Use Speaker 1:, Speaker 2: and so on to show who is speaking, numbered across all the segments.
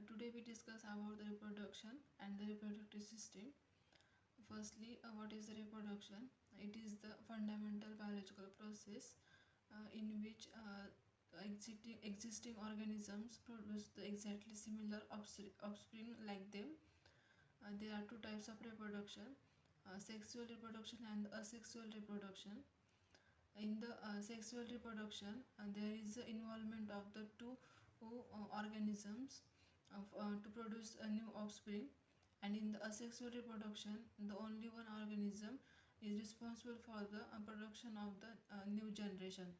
Speaker 1: Today we discuss about the reproduction and the reproductive system. Firstly, what is the reproduction? It is the fundamental biological process in which existing organisms produce the exactly similar offspring like them. There are two types of reproduction: sexual reproduction and asexual reproduction. In the sexual reproduction, there is the involvement of the two organisms to produce a new offspring, and in the asexual reproduction, the only one organism is responsible for the production of the new generation.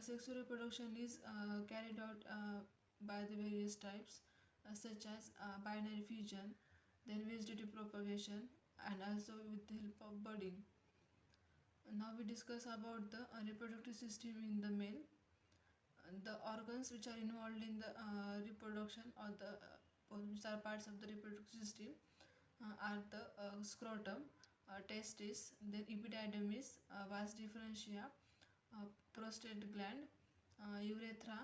Speaker 1: Sexual reproduction is carried out by the various types, such as binary fusion, then vegetative propagation, and also with the help of budding. Now we discuss about the reproductive system in the male. The organs which are involved in the reproduction, or the which are parts of the reproductive system, are the scrotum, testis, then epididymis, vas differentia, prostate gland, urethra,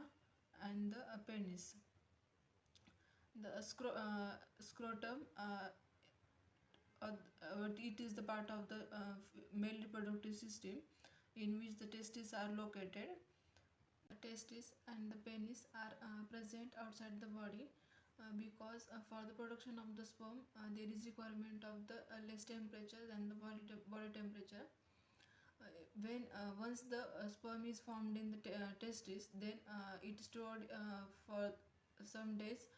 Speaker 1: and the penis. The scrotum, it is the part of the male reproductive system in which the testes are located. The testis and the penis are present outside the body because for the production of the sperm there is requirement of the less temperature than the body temperature. When once the sperm is formed in the testis, then it is stored for some days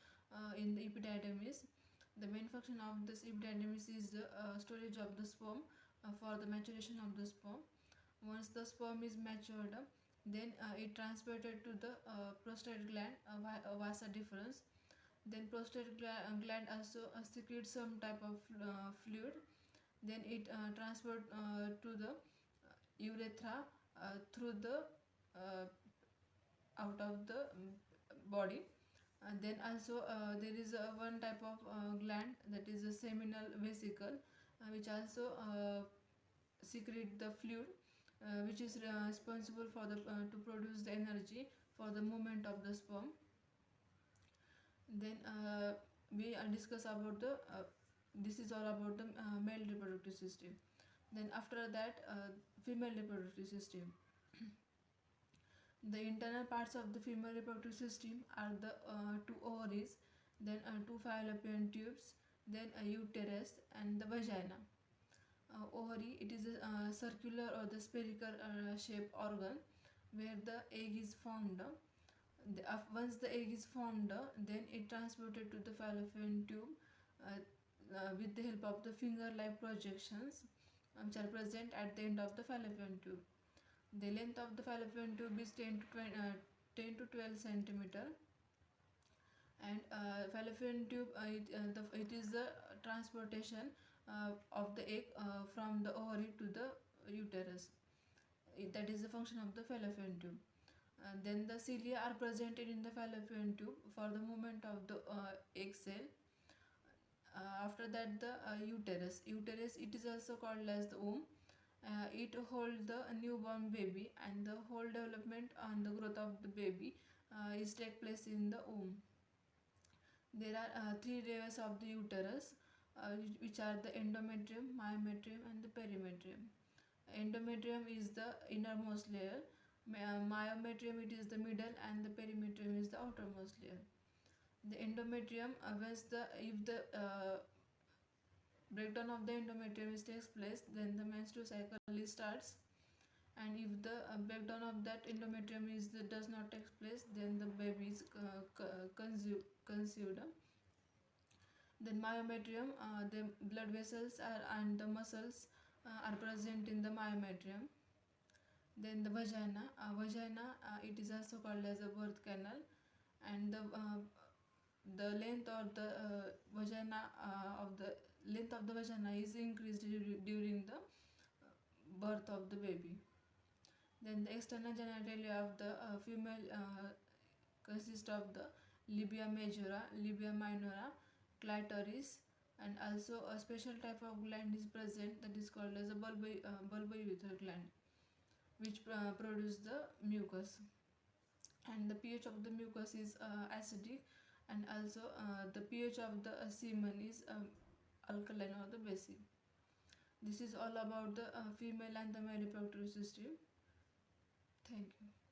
Speaker 1: in the epididymis. The main function of this epididymis is the storage of the sperm for the maturation of the sperm. Once the sperm is matured, then it transported to the prostate gland, vasa deferens. Then prostate gland also secretes some type of fluid. Then it transferred to the urethra through the out of the body. And then also there is one type of gland, that is a seminal vesicle, which also secrete the fluid which is responsible for the to produce the energy for the movement of the sperm. Then we discuss about the this is all about the male reproductive system. Then after that, female reproductive system. The internal parts of the female reproductive system are the two ovaries, then two fallopian tubes, then a uterus, and the vagina. Ovary, it is a circular or the spherical shaped organ where the egg is formed. Once the egg is formed, then it transported to the fallopian tube with the help of the finger-like projections which are present at the end of the fallopian tube. The length of the fallopian tube is 10 to 12 centimeter, and fallopian tube it is the transportation of the egg from the ovary to the uterus. That is the function of the fallopian tube. Then the cilia are presented in the fallopian tube for the movement of the egg cell. After that, the uterus. Uterus, it is also called as the womb. It holds the newborn baby, and the whole development and the growth of the baby is take place in the womb. There are three layers of the uterus, which are the endometrium, myometrium, and the perimetrium. Endometrium is the innermost layer, myometrium it is the middle, and the perimetrium is the outermost layer. The endometrium, if the breakdown of the endometrium takes place, then the menstrual cycle starts, and if the breakdown of that endometrium does not take place, then the baby is conceived. Then myometrium, the blood vessels and the muscles are present in the myometrium. Then the vagina, it is also called as a birth canal, and the length of the vagina is increased during the birth of the baby. Then the external genitalia of the female consist of the labia majora, labia minora, clitoris, and also a special type of gland is present, that is called as a bulbourethral gland, which produce the mucus. and the pH of the mucus is acidic, and also the pH of the semen is alkaline or the basic. This is all about the female and the male reproductive system. Thank you.